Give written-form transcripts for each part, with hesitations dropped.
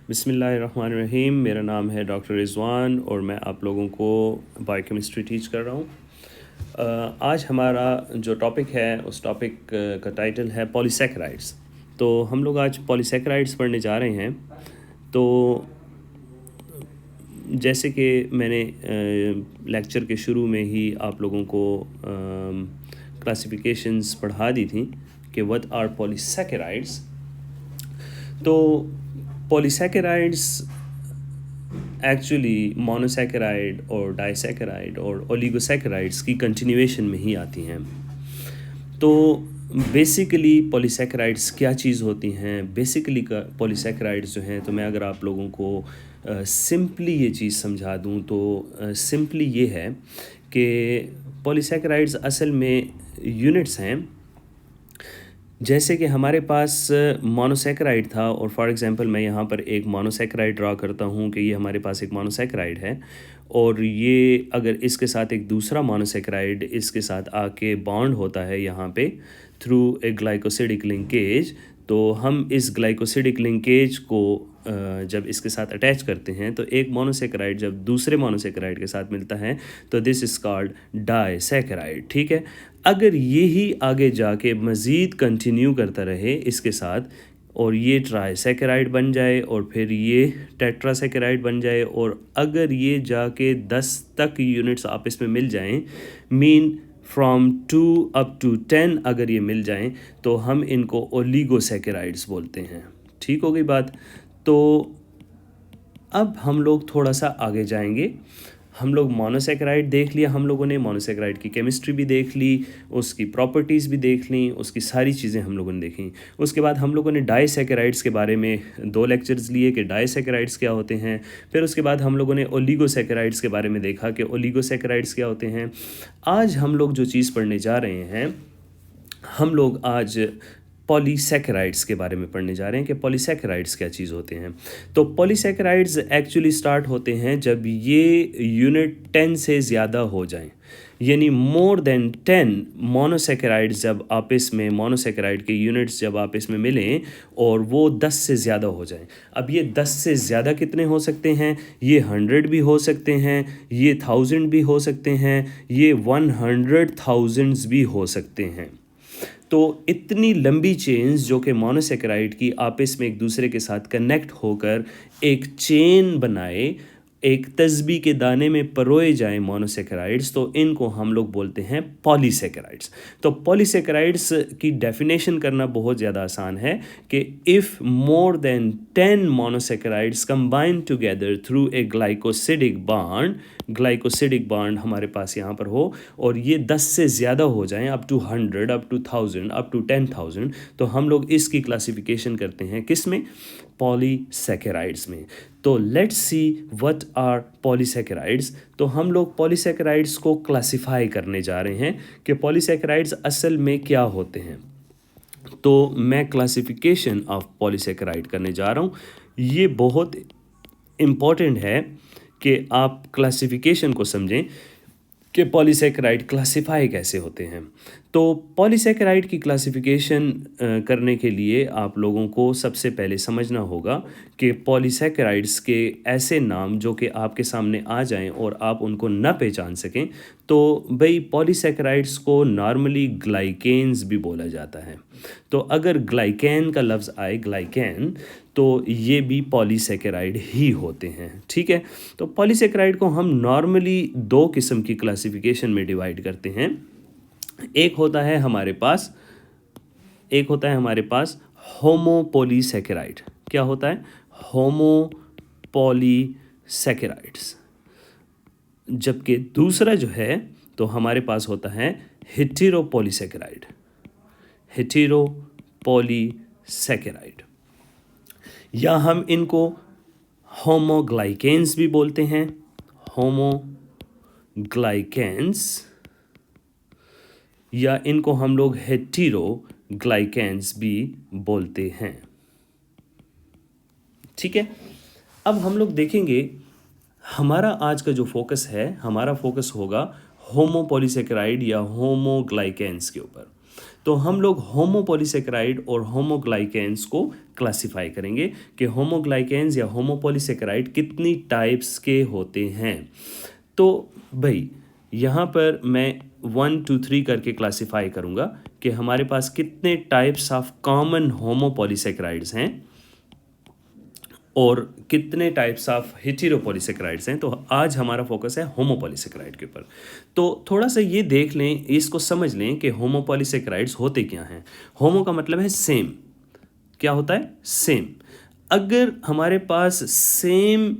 बिस्मिल्लाहिर्रहमानिर्रहीम। मेरा नाम है डॉक्टर रिज़वान और मैं आप लोगों को बायोकेमिस्ट्री टीच कर रहा हूँ। आज हमारा जो टॉपिक है उस टॉपिक का टाइटल है पॉलीसैकेराइड्स। तो हम लोग आज पॉलीसैकेराइड्स पढ़ने जा रहे हैं। तो जैसे कि मैंने लेक्चर के शुरू में ही आप लोगों को क्लासिफिकेशंस पढ़ा दी थी कि व्हाट आर पॉलीसैकेराइड्स। तो पॉलीसैकेराइड्स एक्चुअली मोनोसैकेराइड और डाइसैकेराइड और ओलिगोसैकेराइड्स की कंटिन्यूएशन में ही आती हैं। तो बेसिकली पॉलीसैकेराइड्स क्या चीज़ होती हैं, बेसिकली का पॉलीसैकेराइड्स जो हैं, तो मैं अगर आप लोगों को सिंपली ये चीज़ समझा दूं तो सिंपली ये है कि पॉलीसैकेराइड्स असल में यूनिट्स हैं। जैसे कि हमारे पास मोनोसैकेराइड था और फॉर एग्जांपल मैं यहाँ पर एक मोनोसैकेराइड ड्रा करता हूँ कि ये हमारे पास एक मोनोसैकेराइड है और ये अगर इसके साथ एक दूसरा मोनोसैकेराइड इसके साथ आके बॉन्ड होता है यहाँ पे थ्रू ए ग्लाइकोसिडिक लिंकेज, तो हम इस ग्लाइकोसिडिक लिंकेज को जब इसके साथ अटैच करते हैं तो एक मोनोसैकेराइड जब दूसरे मोनोसैकेराइड के साथ मिलता है तो दिस इज़ कॉल्ड डाइसैकेराइड। ठीक है, अगर ये ही आगे जाके मज़ीद कंटिन्यू करता रहे इसके साथ और ये ट्राइसैकेराइड बन जाए और फिर ये टेट्रासैकेराइड बन जाए और अगर ये जाके 10 तक यूनिट्स आपस में मिल जाएं, मीन फ्रॉम 2 अप टू 10 अगर ये मिल जाएं तो हम इनको ओलिगोसैकेराइड्स बोलते हैं। ठीक हो गई बात। तो अब हम लोग थोड़ा सा आगे जाएंगे। हम लोग मोनोसैकेराइड देख लिया, हम लोगों ने मोनोसैकेराइड की केमिस्ट्री भी देख ली, उसकी प्रॉपर्टीज़ भी देख ली, उसकी सारी चीज़ें हम लोगों ने देखी। उसके बाद हम लोगों ने डाइसैकेराइड्स के बारे में 2 लेक्चर्स लिए कि डाइसैकेराइड्स क्या होते हैं। फिर उसके बाद हम लोगों ने ओलिगोसैकेराइड्स के बारे में देखा कि ओलिगोसैकेराइड्स क्या होते हैं। आज हम लोग जो चीज़ पढ़ने जा रहे हैं, हम लोग आज पॉलीसैकेराइड्स के बारे में पढ़ने जा रहे हैं कि पॉलीसैकेराइड्स क्या चीज़ होते हैं। तो पॉलीसैकेराइड्स एक्चुअली स्टार्ट होते हैं जब ये यूनिट 10 से ज़्यादा हो जाएं, यानी मोर देन 10 मोनोसैकेराइड्स जब आपस में मोनोसैकेराइड के यूनिट्स जब आपस में मिलें और वो 10 से ज़्यादा हो जाएं। अब ये 10 से ज़्यादा कितने हो सकते हैं? ये 100 भी हो सकते हैं, ये 1000 भी हो सकते हैं, ये 100,000 भी हो सकते हैं। तो इतनी लंबी चेन्स जो कि मोनोसैकेराइड की आपस में एक दूसरे के साथ कनेक्ट होकर एक चेन बनाए, एक तस्बी के दाने में परोए जाएं मोनोसैकेराइड्स, तो इनको हम लोग बोलते हैं पॉलीसैकेराइड्स। तो पॉलीसैकेराइड्स की डेफिनेशन करना बहुत ज़्यादा आसान है कि if more than 10 monosaccharides combine together through a glycosidic bond हमारे पास यहाँ पर हो और ये 10 से ज़्यादा हो जाएं, up to 100, up to 1000, up to 10,000, तो हम लोग इसकी क्लासिफिकेशन करते हैं किस में? पॉलीसैकेराइड्स में। तो let's see what are polysaccharides. तो हम लोग पॉलीसैकेराइड्स को क्लासिफाई करने जा रहे हैं कि पॉलीसैकेराइड्स असल में क्या होते हैं। तो मैं क्लासिफिकेशन ऑफ पॉलीसैकेराइड करने जा रहा हूँ। ये बहुत इम्पॉर्टेंट है कि आप क्लासिफिकेशन को समझें कि पॉलीसैकेराइड क्लासिफाई कैसे होते हैं। तो पॉलीसैकेराइड की क्लासिफिकेशन करने के लिए आप लोगों को सबसे पहले समझना होगा कि पॉलीसैकेराइड्स के ऐसे नाम जो कि आपके सामने आ जाएं और आप उनको न पहचान सकें, तो भाई पॉलीसैकेराइड्स को नॉर्मली ग्लाइकेन्स भी बोला जाता है। तो अगर ग्लाइकेन का लफ्ज़ आए, ग्लाइकेन, तो ये भी पॉलीसैकेराइड ही होते हैं। ठीक है, तो पॉलीसैकेराइड को हम नॉर्मली 2 किस्म की क्लासिफिकेशन में डिवाइड करते हैं। एक होता है हमारे पास होमोपॉलीसैकेराइड। क्या होता है? होमोपॉलीसैकेराइड्स। जबकि दूसरा जो है तो हमारे पास होता है हेटेरोपॉलीसैकेराइड। हेटेरोपॉलीसैकेराइड, या हम इनको होमोग्लाइकेन्स भी बोलते हैं, होमोग्लाइकेन्स, या इनको हम लोग हेटेरोग्लाइकेन्स भी बोलते हैं। ठीक है, अब हम लोग देखेंगे हमारा आज का जो फोकस है, हमारा फोकस होगा होमोपॉलीसैकेराइड या होमोग्लाइकेन्स के ऊपर। तो हम लोग होमोपॉलीसेकेराइड और होमोग्लाइकेन्स को क्लासिफाई करेंगे कि होमोग्लाइकेन्स या होमोपॉलीसेकेराइड कितनी टाइप्स के होते हैं। तो भाई यहाँ पर मैं 1 2 3 करके क्लासिफाई करूँगा कि हमारे पास कितने टाइप्स ऑफ कॉमन होमोपॉलीसेकेराइड्स हैं और कितने टाइप्स ऑफ हेटेरोपॉलीसेकेराइड्स हैं। तो आज हमारा फोकस है होमोपॉलीसेकेराइड के ऊपर। तो थोड़ा सा ये देख लें, इसको समझ लें कि होमोपॉलीसेकेराइड्स होते क्या हैं। होमो का मतलब है सेम। क्या होता है? सेम। अगर हमारे पास सेम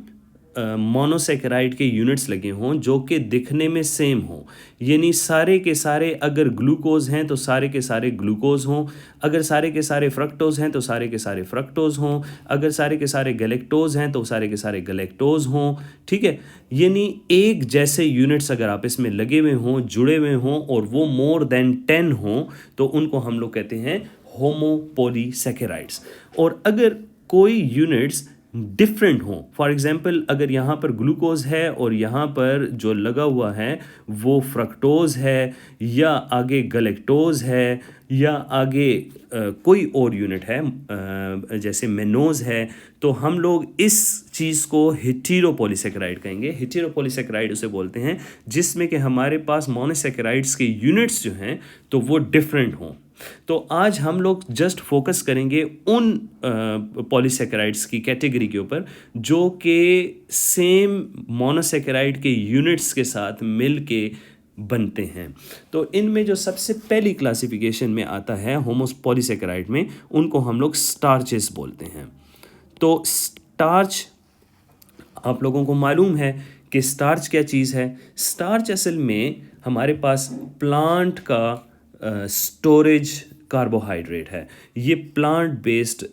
मोनोसेकेराइड के यूनिट्स लगे हों जो कि दिखने में सेम हों, यानी सारे के सारे अगर ग्लूकोज हैं तो सारे के सारे ग्लूकोज हों, अगर सारे के सारे फ्रक्टोज हैं तो सारे के सारे फ्रक्टोज हों, अगर सारे के सारे गैलेक्टोज हैं तो सारे के सारे गैलेक्टोज हों, ठीक है। यानी एक जैसे यूनिट्स अगर आपस में लगे हुए हों, जुड़े हुए हों और वो मोर देन 10 हों तो उनको हम लोग कहते हैं होमोपॉलीसेकेराइड्स। और अगर कोई यूनिट्स डिफरेंट हो, फॉर एग्जांपल अगर यहाँ पर ग्लूकोज है और यहाँ पर जो लगा हुआ है वो फ्रक्टोज है या आगे गलेक्टोज है या आगे कोई और यूनिट है जैसे मेनोज है, तो हम लोग इस चीज़ को हेटेरोपॉलीसेकेराइड कहेंगे। हेटेरोपॉलीसेकेराइड उसे बोलते हैं जिसमें कि हमारे पास मोनोसेकेराइड्स के यूनिट्स जो हैं तो वो डिफरेंट हों। तो आज हम लोग जस्ट फोकस करेंगे उन पॉलीसेकेराइड्स की कैटेगरी के ऊपर जो कि सेम मोनोसेकेराइड के यूनिट्स के साथ मिल के बनते हैं। तो इनमें जो सबसे पहली क्लासिफिकेशन में आता है होमोपॉलीसेकेराइड में, उनको हम लोग स्टार्चेस बोलते हैं। तो स्टार्च आप लोगों को मालूम है कि स्टार्च क्या चीज़ है। स्टार्च असल में हमारे पास प्लांट का स्टोरेज कार्बोहाइड्रेट है। ये प्लांट बेस्ड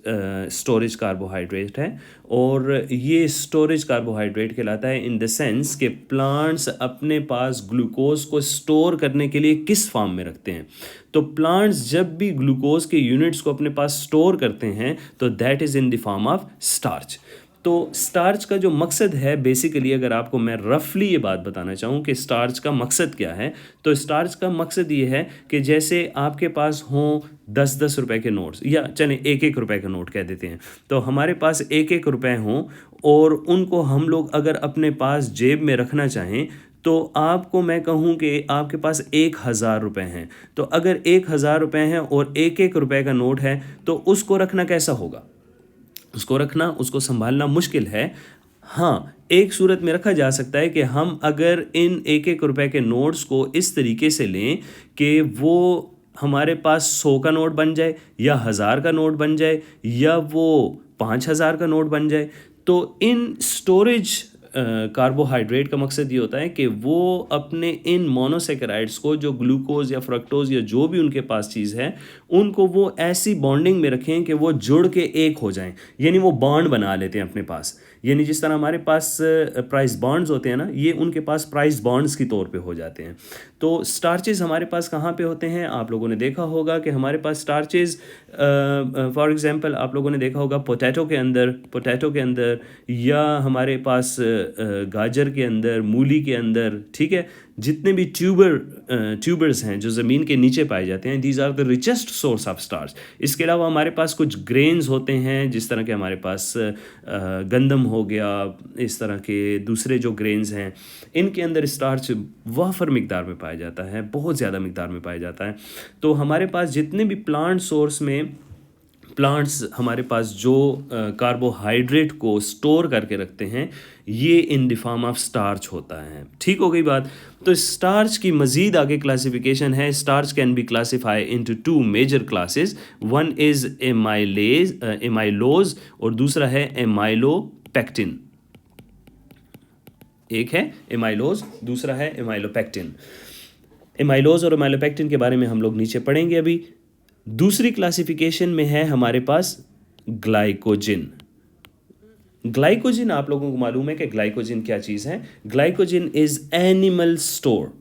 स्टोरेज कार्बोहाइड्रेट है और ये स्टोरेज कार्बोहाइड्रेट कहलाता है इन द सेंस कि प्लांट्स अपने पास ग्लूकोज को स्टोर करने के लिए किस फॉर्म में रखते हैं। तो प्लांट्स जब भी ग्लूकोज के यूनिट्स को अपने पास स्टोर करते हैं तो that is in the form of starch. तो स्टार्च का जो मकसद है बेसिकली, अगर आपको मैं रफली ये बात बताना चाहूँ कि स्टार्च का मकसद क्या है, तो स्टार्च का मकसद ये है कि जैसे आपके पास हों 10-10 रुपए के नोट्स, या चलें 1-1 रुपए का नोट कह देते हैं, तो हमारे पास 1-1 रुपए हों और उनको हम लोग अगर अपने पास जेब में रखना चाहें तो आपको मैं कहूँ कि आपके पास 1000 रुपये हैं, तो अगर 1000 रुपये हैं और 1-1 रुपए का नोट है तो उसको रखना कैसा होगा? उसको रखना, उसको संभालना मुश्किल है। हाँ, एक सूरत में रखा जा सकता है कि हम अगर इन 1-1 रुपए के नोट्स को इस तरीके से लें कि वो हमारे पास 100 का नोट बन जाए या 1000 का नोट बन जाए या वो 5000 का नोट बन जाए। तो इन स्टोरेज कार्बोहाइड्रेट का मकसद ये होता है कि वो अपने इन मोनोसेकेराइड्स को, जो ग्लूकोज या फ्रक्टोज या जो भी उनके पास चीज़ है, उनको वो ऐसी बॉन्डिंग में रखें कि वो जुड़ के एक हो जाएं, यानी वो बॉन्ड बना लेते हैं अपने पास। यानी जिस तरह हमारे पास प्राइस बॉन्ड्स होते हैं ना, ये उनके पास प्राइस बॉन्ड्स की तौर पे हो जाते हैं। तो स्टार्चेस हमारे पास कहाँ पे होते हैं? आप लोगों ने देखा होगा कि हमारे पास स्टार्चेस फॉर एग्जांपल आप लोगों ने देखा होगा पोटैटो के अंदर या हमारे पास गाजर के अंदर, मूली के अंदर, ठीक है, जितने भी ट्यूबर्स हैं जो ज़मीन के नीचे पाए जाते हैं, these are the richest source of starch. इसके अलावा हमारे पास कुछ ग्रेन्स होते हैं, जिस तरह के हमारे पास गंदम हो गया, इस तरह के दूसरे जो ग्रेन्स हैं, इनके अंदर स्टार्च वाफर मिकदार में पाया जाता है, बहुत ज़्यादा मिकदार में पाया जाता है। तो हमारे पास जितने भी प्लांट सोर्स में प्लांट्स हमारे पास जो कार्बोहाइड्रेट को स्टोर करके रखते हैं, ये इन द फॉर्म ऑफ स्टार्च होता है। ठीक हो गई बात। तो स्टार्च की मज़ीद आगे क्लासिफिकेशन है। Starch can be classify into 2 major classes. One is amylose और दूसरा है एमाइलोपेक्टिन। एक है एमाइलोज, दूसरा है एमाइलोपेक्टिन। एमाइलोज और एमाइलोपेक्टिन के बारे में हम लोग नीचे पढ़ेंगे अभी। दूसरी क्लासिफिकेशन में है हमारे पास ग्लाइकोजिन। ग्लाइकोजिन, आप लोगों को मालूम है कि ग्लाइकोजिन क्या चीज़ है। Glycogen is animal store.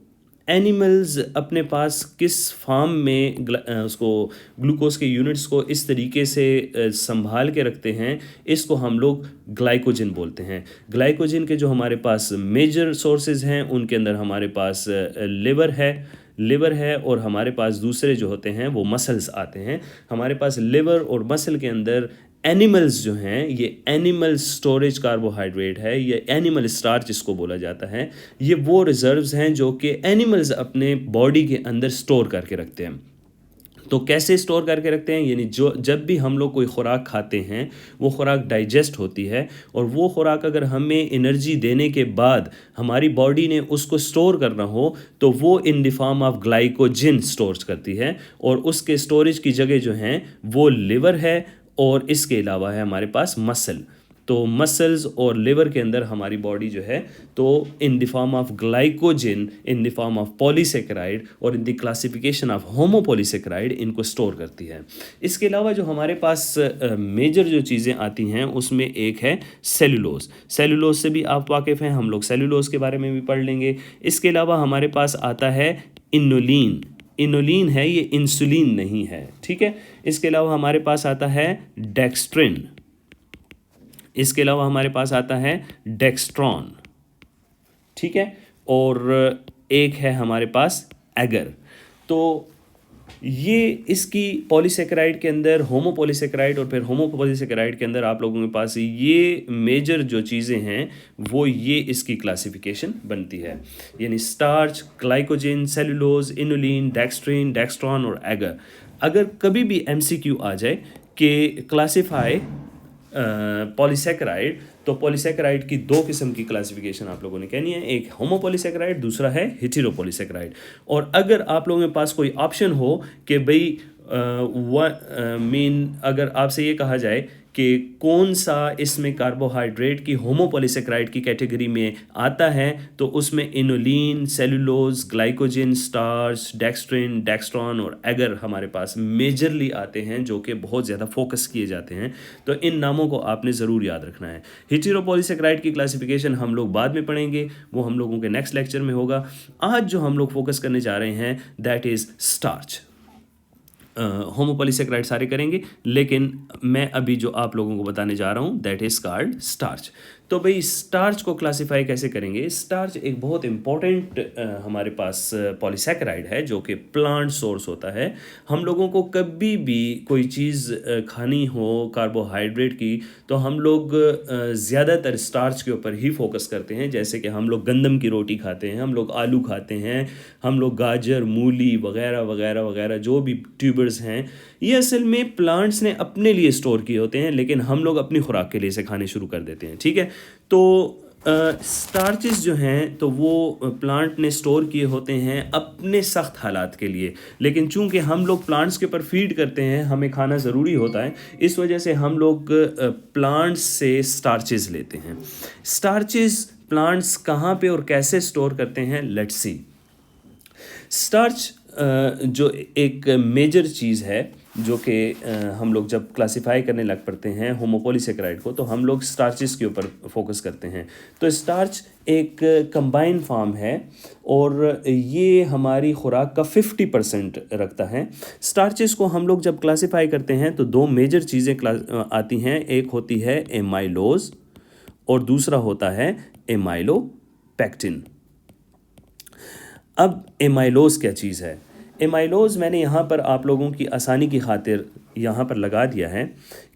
Animals अपने पास किस फार्म में उसको ग्लूकोज के यूनिट्स को इस तरीके से संभाल के रखते हैं, इसको हम लोग ग्लाइकोजिन बोलते हैं। ग्लाइकोजिन के जो हमारे पास मेजर सोर्सेज हैं, उनके अंदर हमारे पास लिवर है, लिवर है और हमारे पास दूसरे जो होते हैं वो मसल्स आते हैं। हमारे पास लिवर और मसल के अंदर एनिमल्स जो हैं, ये एनिमल स्टोरेज कार्बोहाइड्रेट है, ये एनिमल स्टार्च इसको बोला जाता है। ये वो रिजर्व्स हैं जो कि एनिमल्स अपने बॉडी के अंदर स्टोर करके रखते हैं। तो कैसे स्टोर करके रखते हैं, यानी जो जब भी हम लोग कोई खुराक खाते हैं वो खुराक डाइजेस्ट होती है, और वो खुराक अगर हमें एनर्जी देने के बाद हमारी बॉडी ने उसको स्टोर करना हो तो वो इन the form of glycogen store करती है, और उसके स्टोरेज की जगह जो हैं वो लिवर है, और इसके अलावा है हमारे पास मसल। तो मसल्स और लिवर के अंदर हमारी बॉडी जो है तो इन the form of glycogen, in the form of polysaccharide और इन द क्लासिफिकेशन ऑफ होमोपॉलीसेकेराइड इनको स्टोर करती है। इसके अलावा जो हमारे पास मेजर जो चीज़ें आती हैं उसमें एक है सेलुलोज। सेलुलोज से भी आप वाकिफ़ हैं, हम लोग सेलुलोज के बारे में भी पढ़ लेंगे। इसके अलावा हमारे पास आता है इनोलिन। इनोलिन है, ये इंसुलिन नहीं है, ठीक है। इसके अलावा हमारे पास आता है डेक्स्ट्रिन। इसके अलावा हमारे पास आता है डेक्स्ट्रॉन, ठीक है। और एक है हमारे पास एगर। तो ये इसकी पॉलीसेकेराइड के अंदर होमोपॉलीसेकेराइड और फिर होमोपॉलीसेकेराइड के अंदर आप लोगों के पास ये मेजर जो चीज़ें हैं वो ये इसकी क्लासिफिकेशन बनती है, यानी starch, glycogen, cellulose, inulin, dextrin, dextran और एगर। अगर कभी भी एमसीक्यू आ जाए कि क्लासिफाई पॉलीसेकेराइड, तो पॉलीसेकेराइड की दो किस्म की क्लासिफिकेशन आप लोगों ने कहनी है, एक होमोपॉलीसेकेराइड, दूसरा है हेटेरोपॉलीसेकेराइड। और अगर आप लोगों के पास कोई ऑप्शन हो कि भाई अगर आपसे ये कहा जाए कि कौन सा इसमें कार्बोहाइड्रेट की होमोपॉलीसेकेराइड की कैटेगरी में आता है, तो उसमें inulin, cellulose, glycogen, starch, dextrin, dextran और एगर हमारे पास मेजरली आते हैं, जो कि बहुत ज़्यादा फोकस किए जाते हैं। तो इन नामों को आपने ज़रूर याद रखना है। हेटेरोपॉलीसेकेराइड की क्लासिफिकेशन हम लोग बाद में पढ़ेंगे, वो हम लोगों के नेक्स्ट लेक्चर में होगा। आज जो हम लोग फोकस करने जा रहे हैं दैट इज़ स्टार्च। होमोपॉलीसेकेराइड सारे करेंगे, लेकिन मैं अभी जो आप लोगों को बताने जा रहा हूँ दैट इज़ कॉल्ड स्टार्च। तो भाई स्टार्च को क्लासिफाई कैसे करेंगे? स्टार्च एक बहुत इंपॉर्टेंट हमारे पास पॉलीसेकेराइड है जो कि प्लांट सोर्स होता है। हम लोगों को कभी भी कोई चीज़ खानी हो कार्बोहाइड्रेट की, तो हम लोग ज़्यादातर स्टार्च के ऊपर ही फोकस करते हैं। जैसे कि हम लोग गंदम की रोटी खाते हैं, हम लोग आलू खाते हैं, हम लोग गाजर, मूली वगैरह वगैरह वगैरह जो भी ट्यूबर्स हैं, ये असल में प्लांट्स ने अपने लिए स्टोर किए होते हैं, लेकिन हम लोग अपनी खुराक के लिए इसे खाने शुरू कर देते हैं, ठीक है। तो स्टार्चेस जो हैं तो वो प्लांट ने स्टोर किए होते हैं अपने सख्त हालात के लिए, लेकिन चूंकि हम लोग प्लांट्स के ऊपर फीड करते हैं, हमें खाना ज़रूरी होता है, इस वजह से हम लोग प्लांट्स से स्टार्चेस लेते हैं। स्टार्चेस प्लांट्स कहाँ पे और कैसे स्टोर करते हैं, लेट्स सी। स्टार्च जो एक मेजर चीज़ है जो कि हम लोग जब क्लासिफाई करने लग पड़ते हैं होमोपॉलीसेकेराइड को, तो हम लोग स्टार्चेस के ऊपर फोकस करते हैं। तो स्टार्च एक कंबाइन फॉर्म है और ये हमारी खुराक का 50% रखता है। स्टार्चेस को हम लोग जब क्लासिफाई करते हैं तो दो मेजर चीज़ें आती हैं। एक होती है एमाइलोज और दूसरा होता है एमाइलोपेक्टिन। अब एमाइलोज क्या चीज़ है? एमाइलोज मैंने यहाँ पर आप लोगों की आसानी की खातिर यहाँ पर लगा दिया है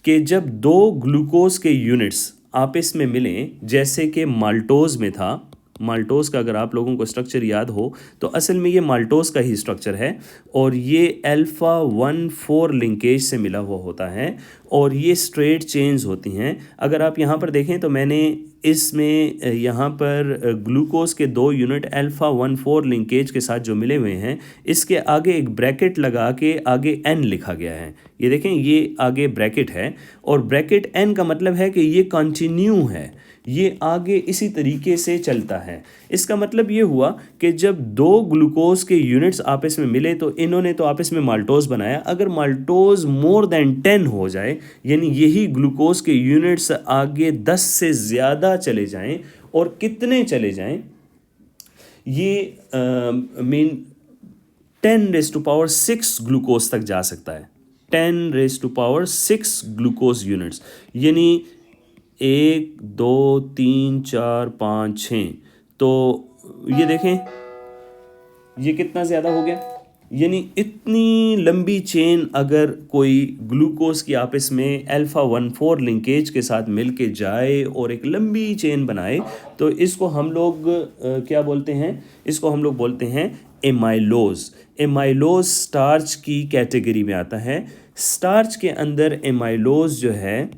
कि जब दो ग्लूकोज के यूनिट्स आपस में मिलें, जैसे कि माल्टोज में था, माल्टोज का अगर आप लोगों को स्ट्रक्चर याद हो तो असल में ये माल्टोज का ही स्ट्रक्चर है, और ये अल्फ़ा 1,4 लिंकेज से मिला हुआ होता है और ये स्ट्रेट चेन्स होती हैं। अगर आप यहाँ पर देखें तो मैंने इसमें यहाँ पर ग्लूकोज के दो यूनिट अल्फ़ा 1,4 लिंकेज के साथ जो मिले हुए हैं, इसके आगे एक ब्रैकेट लगा के आगे n लिखा गया है। ये देखें, ये आगे ब्रैकेट है और ब्रैकेट n का मतलब है कि ये कंटिन्यू है, ये आगे इसी तरीके से चलता है। इसका मतलब ये हुआ कि जब दो ग्लूकोज के यूनिट्स आपस में मिले तो इन्होंने तो आपस में माल्टोज बनाया। अगर माल्टोज मोर देन 10 हो जाए, यानी यही ग्लूकोज के यूनिट्स आगे 10 से ज़्यादा चले जाएं, और कितने चले जाएं, ये मीन 10⁻⁶ ग्लूकोज तक जा सकता है। 10⁻⁶ ग्लूकोज यूनिट्स, यानी 1 2 3 4 5 6। तो ये देखें ये कितना ज़्यादा हो गया, यानी इतनी लंबी चेन अगर कोई ग्लूकोज की आपस में अल्फ़ा 1,4 लिंकेज के साथ मिल के जाए और एक लंबी चेन बनाए, तो इसको हम लोग क्या बोलते हैं, इसको हम लोग बोलते हैं एमाइलोज। एमाइलोज स्टार्च की कैटेगरी में आता है। स्टार्च के अंदर एमाइलोज जो है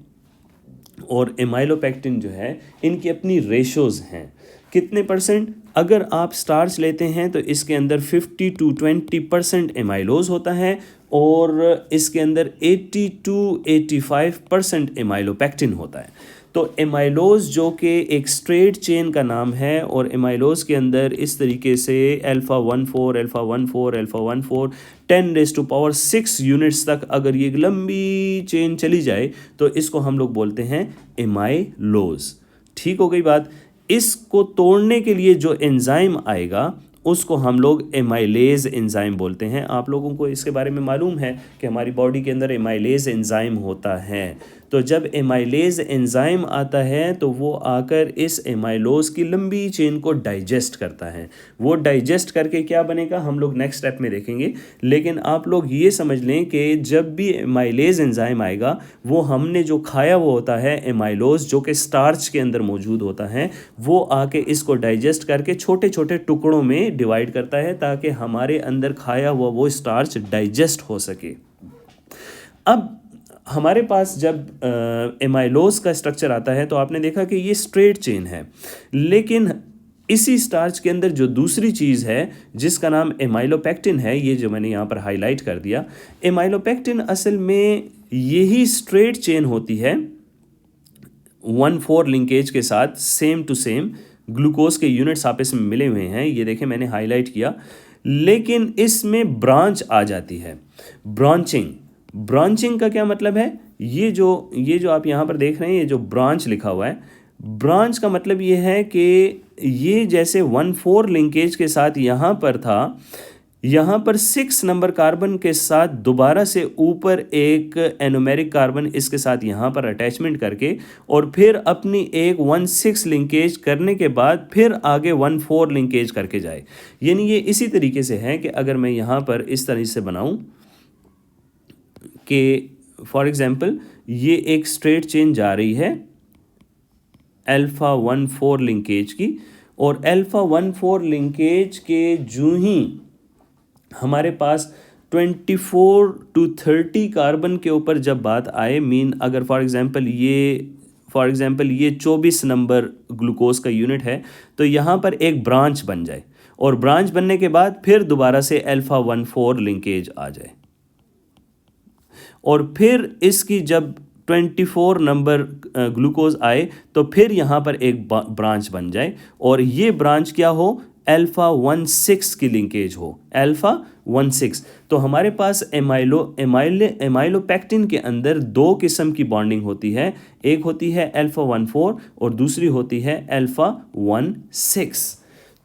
और एमाइलोपेक्टिन जो है, इनकी अपनी रेशोज़ हैं। कितने परसेंट? अगर आप स्टार्च लेते हैं तो इसके अंदर 50 to 20% एमाइलोज होता है और इसके अंदर 80 to 85% एमाइलोपेक्टिन होता है। तो एमाइलोज जो कि एक स्ट्रेट चेन का नाम है, और एमाइलोज के अंदर इस तरीके से अल्फ़ा 1,4 अल्फ़ा 1,4 अल्फ़ा 1,4 10⁻⁶ यूनिट्स तक अगर ये एक लंबी चेन चली जाए तो इसको हम लोग बोलते हैं एमाइलोज। ठीक हो गई बात। इसको तोड़ने के लिए जो एंजाइम आएगा उसको हम लोग एमाइलेज एंजाइम बोलते हैं। आप लोगों को इसके बारे में मालूम है कि हमारी बॉडी के अंदर एमाइलेज एंजाइम होता है। तो जब एमाइलेज एंजाइम आता है तो वो आकर इस एमाइलोज की लंबी चेन को डाइजेस्ट करता है। वो डाइजेस्ट करके क्या बनेगा हम लोग नेक्स्ट स्टेप में देखेंगे, लेकिन आप लोग ये समझ लें कि जब भी एमाइलेज एंजाइम आएगा वो हमने जो खाया वो होता है एमाइलोज, जो कि स्टार्च के अंदर मौजूद होता है, वो आके इसको डाइजेस्ट करके छोटे छोटे टुकड़ों में डिवाइड करता है ताकि हमारे अंदर खाया हुआ वो स्टार्च डाइजेस्ट हो सके। अब हमारे पास जब एमाइलोज का स्ट्रक्चर आता है तो आपने देखा कि ये स्ट्रेट चेन है, लेकिन इसी स्टार्च के अंदर जो दूसरी चीज़ है जिसका नाम एमाइलोपेक्टिन है, ये जो मैंने यहाँ पर हाईलाइट कर दिया, एमाइलोपेक्टिन असल में यही स्ट्रेट चेन होती है 1,4 लिंकेज के साथ, सेम टू सेम ग्लूकोज के यूनिट्स आपस में मिले हुए हैं, ये देखें मैंने हाईलाइट किया, लेकिन इसमें ब्रांच आ जाती है, ब्रांचिंग। ब्रांचिंग का क्या मतलब है? ये जो आप यहाँ पर देख रहे हैं, ये जो ब्रांच लिखा हुआ है, ब्रांच का मतलब ये है कि ये जैसे 1,4 लिंकेज के साथ यहाँ पर था, यहाँ पर 6 नंबर कार्बन के साथ दोबारा से ऊपर एक एनोमेरिक कार्बन इसके साथ यहाँ पर अटैचमेंट करके और फिर अपनी एक 1,6 लिंकेज करने के बाद फिर आगे 1,4 लिंकेज करके जाए। यानी ये इसी तरीके से है कि अगर मैं यहाँ पर इस तरह से बनाऊँ कि फॉर एग्जांपल ये एक स्ट्रेट चेन जा रही है अल्फ़ा 1,4 लिंकेज की, और अल्फ़ा 1,4 लिंकेज के जूं ही हमारे पास 24 to 30 कार्बन के ऊपर जब बात आए, मीन अगर फॉर एग्जांपल ये 24 नंबर ग्लूकोज का यूनिट है तो यहाँ पर एक ब्रांच बन जाए, और ब्रांच बनने के बाद फिर दोबारा से अल्फ़ा 1,4 लिंकेज आ जाए, और फिर इसकी जब 24 नंबर ग्लूकोज आए तो फिर यहाँ पर एक ब्रांच बन जाए, और ये ब्रांच क्या हो, अल्फ़ा 1,6 की लिंकेज हो, अल्फ़ा 1,6। तो हमारे पास एमाइलोपेक्टिन के अंदर दो किस्म की बॉन्डिंग होती है, एक होती है अल्फ़ा 1,4 और दूसरी होती है अल्फ़ा 1,6।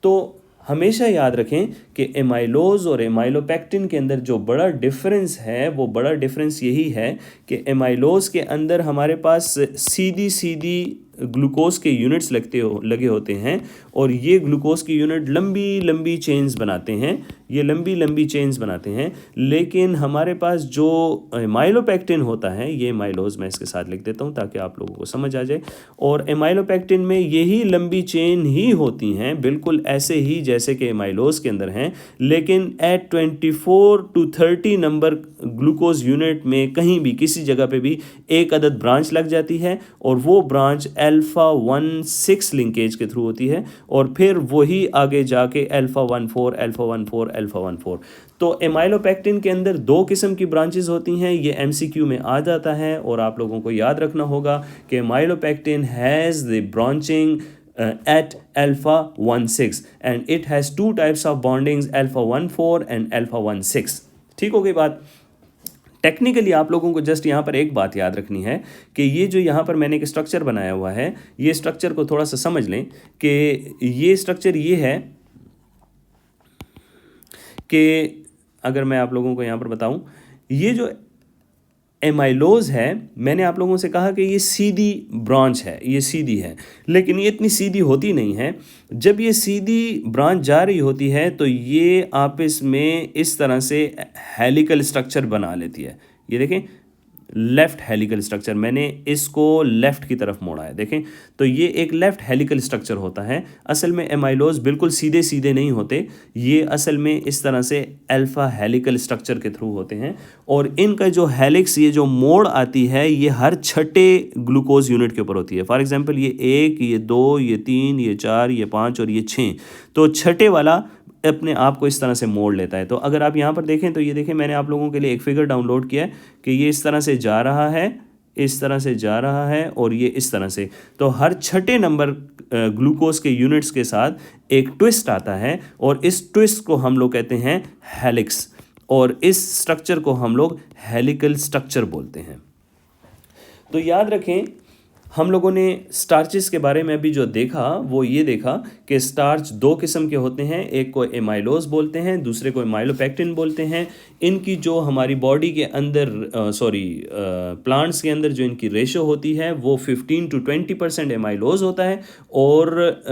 तो हमेशा याद रखें कि एमाइलोज और एमाइलोपेक्टिन के अंदर जो बड़ा डिफरेंस है वो बड़ा डिफरेंस यही है कि एमाइलोज के अंदर हमारे पास सीधी ग्लूकोज के यूनिट्स लगे होते हैं, और ये ग्लूकोज की यूनिट लंबी लंबी चेन्स बनाते हैं, ये लंबी लंबी चेन्स बनाते हैं। लेकिन हमारे पास जो एमाइलोपेक्टिन होता है, ये एमाइलोज मैं इसके साथ लिख देता हूँ ताकि आप लोगों को समझ आ जाए, और एमाइलोपेक्टिन में यही लंबी चेन ही होती हैं, बिल्कुल ऐसे ही जैसे कि एमाइलोज के अंदर हैं, लेकिन at 24 to 30 number glucose unit में कहीं भी किसी जगह पे भी एक अदद ब्रांच लग जाती है, और वो ब्रांच अल्फ़ा 1,6 लिंकेज के थ्रू होती है, और फिर वही आगे जाके अल्फ़ा 1,4 अल्फ़ा 1,4 अल्फ़ा 1,4। तो एमाइलोपेक्टिन के अंदर दो किस्म की ब्रांचेस होती हैं, ये एमसीक्यू में आ जाता है, और आप लोगों को याद रखना होगा कि amylopectin has the branching at alpha 1,6 and it has two types of bondings, alpha 1,4 and alpha 1,6। ठीक हो गई बात। टेक्निकली आप लोगों को जस्ट यहाँ पर एक बात याद रखनी है कि ये जो यहाँ पर मैंने एक स्ट्रक्चर बनाया हुआ है, ये स्ट्रक्चर को थोड़ा सा समझ लें कि ये स्ट्रक्चर ये है कि अगर मैं आप लोगों को यहाँ पर बताऊँ, ये जो एमाइलोज है, मैंने आप लोगों से कहा कि ये सीधी ब्रांच है, ये सीधी है, लेकिन ये इतनी सीधी होती नहीं है। जब ये सीधी ब्रांच जा रही होती है तो ये आपस में इस तरह से हेलिकल स्ट्रक्चर बना लेती है। ये देखें, लेफ्ट हेलिकल स्ट्रक्चर, मैंने इसको लेफ्ट की तरफ मोड़ा है, देखें, तो ये एक लेफ्ट हेलिकल स्ट्रक्चर होता है। असल में एमाइलोज बिल्कुल सीधे सीधे नहीं होते, ये असल में इस तरह से अल्फा हेलिकल स्ट्रक्चर के थ्रू होते हैं। और इनका जो हेलिक्स, ये जो मोड़ आती है, ये हर छठे ग्लूकोज यूनिट के ऊपर होती है। फॉर एग्जांपल ये 1, ये 2, ये 3, ये 4, ये 5 और ये 6, तो छठे वाला अपने आप को इस तरह से मोड़ लेता है। तो अगर आप यहाँ पर देखें तो ये देखें, मैंने आप लोगों के लिए एक फिगर डाउनलोड किया है कि ये इस तरह से जा रहा है, इस तरह से जा रहा है और ये इस तरह से। तो हर छठे नंबर ग्लूकोज के यूनिट्स के साथ एक ट्विस्ट आता है और इस ट्विस्ट को हम लोग कहते हैं हेलिक्स, और इस स्ट्रक्चर को हम लोग हेलिकल स्ट्रक्चर बोलते हैं। तो याद रखें, हम लोगों ने स्टार्चेस के बारे में अभी जो देखा वो ये देखा कि स्टार्च दो किस्म के होते हैं, एक को एमाइलोज बोलते हैं, दूसरे को एमाइलोपेक्टिन बोलते हैं। इनकी जो हमारी बॉडी के अंदर प्लांट्स के अंदर जो इनकी रेशो होती है वो 15 to 20% एमाइलोज होता है, और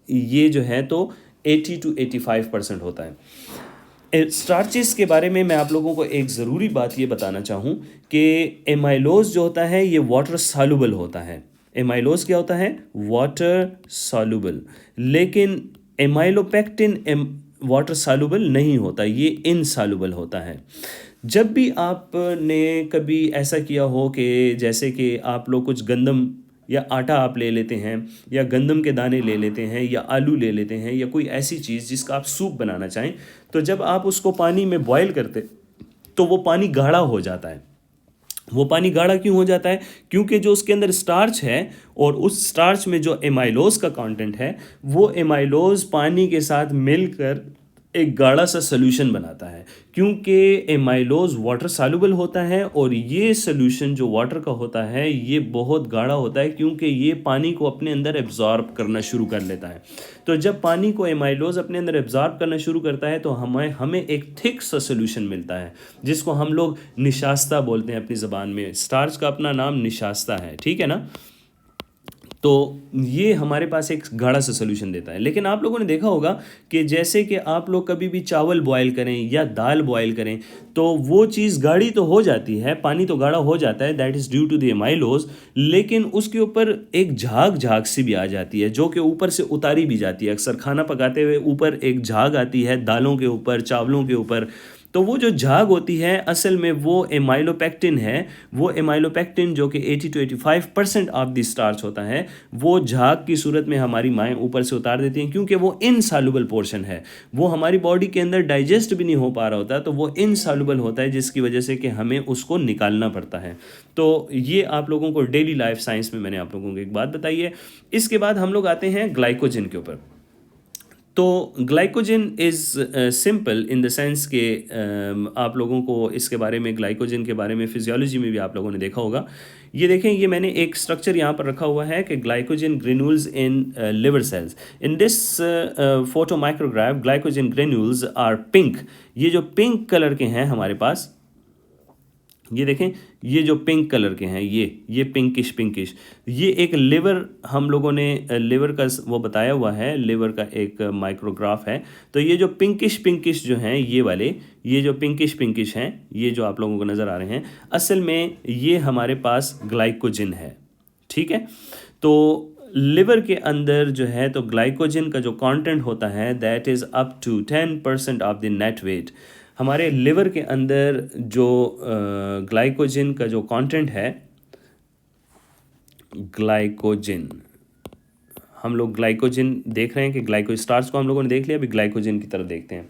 ये जो है तो 80 to 85% होता है। स्टार्चेस के बारे में मैं आप लोगों को एक ज़रूरी बात ये बताना चाहूँ कि एमाइलोज जो होता है ये वाटर सॉल्युबल होता है। एमाइलोज क्या होता है? Water soluble. लेकिन एमाइलोपेक्टिन वाटर सॉल्युबल नहीं होता, ये इनसॉल्युबल होता है। जब भी आपने कभी ऐसा किया हो कि जैसे कि आप लोग कुछ गंदम या आटा आप ले लेते हैं, या गंदम के दाने ले लेते हैं, या आलू ले लेते हैं, या कोई ऐसी चीज़ जिसका आप सूप बनाना चाहें, तो जब आप उसको पानी में बॉयल करते तो वो पानी गाढ़ा हो जाता है। वो पानी गाढ़ा क्यों हो जाता है? क्योंकि जो उसके अंदर स्टार्च है और उस स्टार्च में जो एमाइलोज का कंटेंट है, वो एमाइलोज पानी के साथ मिलकर एक गाढ़ा सा सोल्यूशन बनाता है। क्योंकि एमाइलोज वाटर सॉल्युबल होता है और ये सोल्यूशन जो वाटर का होता है ये बहुत गाढ़ा होता है, क्योंकि ये पानी को अपने अंदर एब्जॉर्ब करना शुरू कर लेता है। तो जब पानी को एमाइलोज अपने अंदर एब्जॉर्ब करना शुरू करता है तो हमें एक थिक सा सोल्यूशन मिलता है, जिसको हम लोग निशास्ता बोलते हैं अपनी ज़बान में। स्टार्च का अपना नाम निशास्ता है, ठीक है ना? तो ये हमारे पास एक गाढ़ा सा सोल्यूशन देता है। लेकिन आप लोगों ने देखा होगा कि जैसे कि आप लोग कभी भी चावल बॉयल करें या दाल बॉयल करें तो वो चीज़ गाढ़ी तो हो जाती है, पानी तो गाढ़ा हो जाता है, that is due to the amylose, लेकिन उसके ऊपर एक झाग सी भी आ जाती है जो कि ऊपर से उतारी भी जाती है। अक्सर खाना पकाते हुए ऊपर एक झाग आती है, दालों के ऊपर, चावलों के ऊपर। तो वो जो झाग होती है असल में वो एमाइलोपेक्टिन है। वो एमाइलोपेक्टिन जो कि 80 to 85% ऑफ द स्टार्च होता है, वो झाग की सूरत में हमारी माएँ ऊपर से उतार देती हैं, क्योंकि वो इनसॉल्युबल पोर्शन है, वो हमारी बॉडी के अंदर डाइजेस्ट भी नहीं हो पा रहा होता, तो वो इनसॉल्युबल होता है, जिसकी वजह से कि हमें उसको निकालना पड़ता है। तो ये आप लोगों को डेली लाइफ साइंस में मैंने आप लोगों को एक बात बताई है। इसके बाद हम लोग आते हैं ग्लाइकोजन के ऊपर। तो glycogen is simple in the sense कि आप लोगों को इसके बारे में, ग्लाइकोजन के बारे में फिजियोलॉजी में भी आप लोगों ने देखा होगा। ये देखें, ये मैंने एक स्ट्रक्चर यहाँ पर रखा हुआ है कि glycogen granules in liver cells. In this photomicrograph glycogen granules are pink. ये जो पिंक कलर के हैं हमारे पास, ये देखें, ये जो पिंक कलर के हैं, ये पिंकिश, ये एक लिवर, हम लोगों ने लिवर का वो बताया हुआ है, लिवर का एक माइक्रोग्राफ है। तो ये जो पिंकिश जो हैं, ये वाले, ये जो पिंकिश हैं, ये जो आप लोगों को नज़र आ रहे हैं, असल में ये हमारे पास ग्लाइकोजन है, ठीक है। तो लिवर के अंदर जो है तो ग्लाइकोजन का जो कंटेंट होता है that is up to 10% of the net weight. हमारे लिवर के अंदर जो ग्लाइकोजन का जो कंटेंट है, ग्लाइकोजन, हम लोग ग्लाइकोजन देख रहे हैं कि ग्लाइकोजन स्टार्च को हम लोगों ने देख लिया, अभी ग्लाइकोजन की तरफ देखते हैं।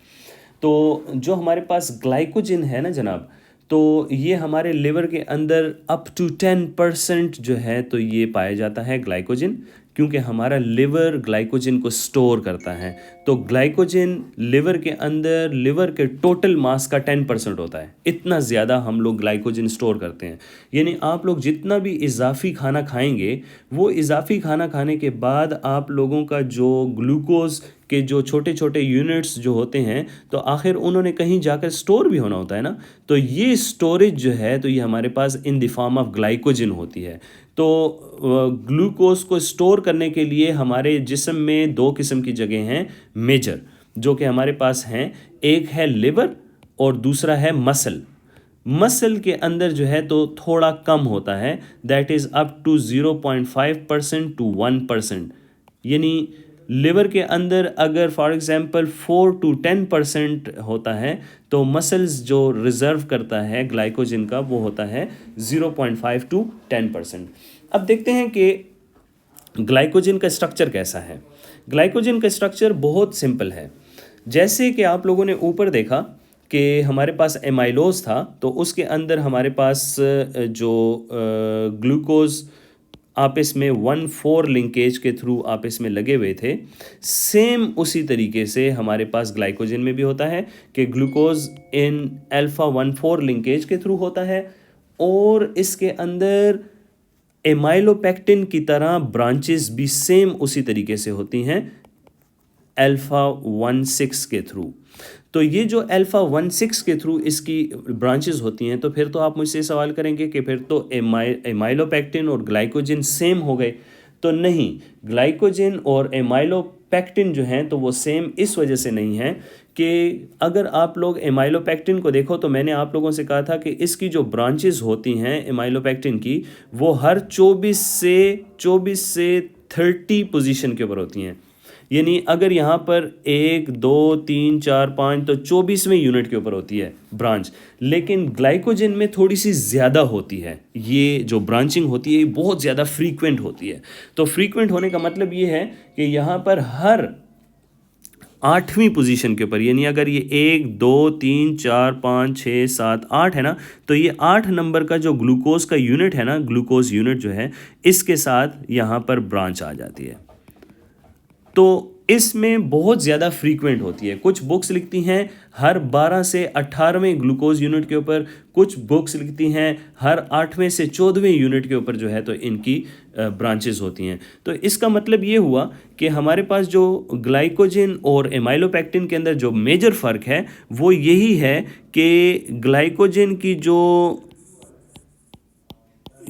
तो जो हमारे पास ग्लाइकोजन है ना जनाब, तो ये हमारे लिवर के अंदर अप टू 10% जो है तो ये पाया जाता है ग्लाइकोजन, क्योंकि हमारा लिवर ग्लाइकोजन को स्टोर करता है। तो ग्लाइकोजन लिवर के अंदर, लिवर के टोटल मास का 10% होता है, इतना ज़्यादा हम लोग ग्लाइकोजन स्टोर करते हैं। यानी आप लोग जितना भी इजाफी खाना खाएंगे, वो इजाफी खाना खाने के बाद आप लोगों का जो ग्लूकोज कि जो छोटे छोटे यूनिट्स जो होते हैं तो आखिर उन्होंने कहीं जाकर स्टोर भी होना होता है ना। तो ये स्टोरेज जो है तो ये हमारे पास in the form of glycogen होती है। तो ग्लूकोज को स्टोर करने के लिए हमारे जिस्म में दो किस्म की जगह हैं मेजर, जो कि हमारे पास हैं। एक है लिवर और दूसरा है मसल। मसल के अंदर जो है तो थोड़ा कम होता है, that is up to 0.5% to 1%। यानी लिवर के अंदर अगर फॉर एग्जांपल 4 to 10% होता है तो मसल्स जो रिजर्व करता है ग्लाइकोजन का वो होता है 0.5 to 10%। अब देखते हैं कि ग्लाइकोजन का स्ट्रक्चर कैसा है। ग्लाइकोजन का स्ट्रक्चर बहुत सिंपल है। जैसे कि आप लोगों ने ऊपर देखा कि हमारे पास एमाइलोज था, तो उसके अंदर हमारे पास जो ग्लूकोज आपस में 1,4 लिंकेज के थ्रू आपस में लगे हुए थे, सेम उसी तरीके से हमारे पास ग्लाइकोजन में भी होता है कि ग्लूकोज इन अल्फा 1,4 लिंकेज के थ्रू होता है, और इसके अंदर एमाइलोपेक्टिन की तरह ब्रांचेस भी सेम उसी तरीके से होती हैं अल्फा 1,6 के थ्रू। तो ये जो अल्फा 1,6 के थ्रू इसकी ब्रांचेस होती हैं, तो फिर तो आप मुझसे सवाल करेंगे कि फिर तो एमाइलोपेक्टिन और ग्लाइकोजन सेम हो गए। तो नहीं, ग्लाइकोजन और एमाइलोपेक्टिन जो हैं तो वो सेम इस वजह से नहीं है कि अगर आप लोग एमाइलोपेक्टिन को देखो तो मैंने आप लोगों से कहा था कि इसकी जो ब्रांचेस होती हैं एमाइलोपेक्टिन की वो हर 24 से 30 पोजीशन के ऊपर होती हैं। यानी अगर यहाँ पर 1 2 3 4 5 तो 24वें यूनिट के ऊपर होती है ब्रांच, लेकिन ग्लाइकोजन में थोड़ी सी ज़्यादा होती है। ये जो ब्रांचिंग होती है ये बहुत ज़्यादा फ्रीक्वेंट होती है। तो फ्रीक्वेंट होने का मतलब ये है कि यहाँ पर हर 8वीं पोजीशन के ऊपर, यानी अगर ये 1 2 3 4 5 6 7 8 है ना, तो ये 8 नंबर का जो ग्लूकोज का यूनिट है ना, ग्लूकोज यूनिट जो है, इसके साथ यहाँ पर ब्रांच आ जाती है। तो इसमें बहुत ज़्यादा फ्रीक्वेंट होती है। कुछ बुक्स लिखती हैं हर 12 से 18वें ग्लूकोज यूनिट के ऊपर, कुछ बुक्स लिखती हैं हर 8वें से 14वें यूनिट के ऊपर जो है तो इनकी ब्रांचेस होती हैं। तो इसका मतलब ये हुआ कि हमारे पास जो ग्लाइकोजन और एमाइलोपेक्टिन के अंदर जो मेजर फ़र्क है वो यही है कि ग्लाइकोजन की जो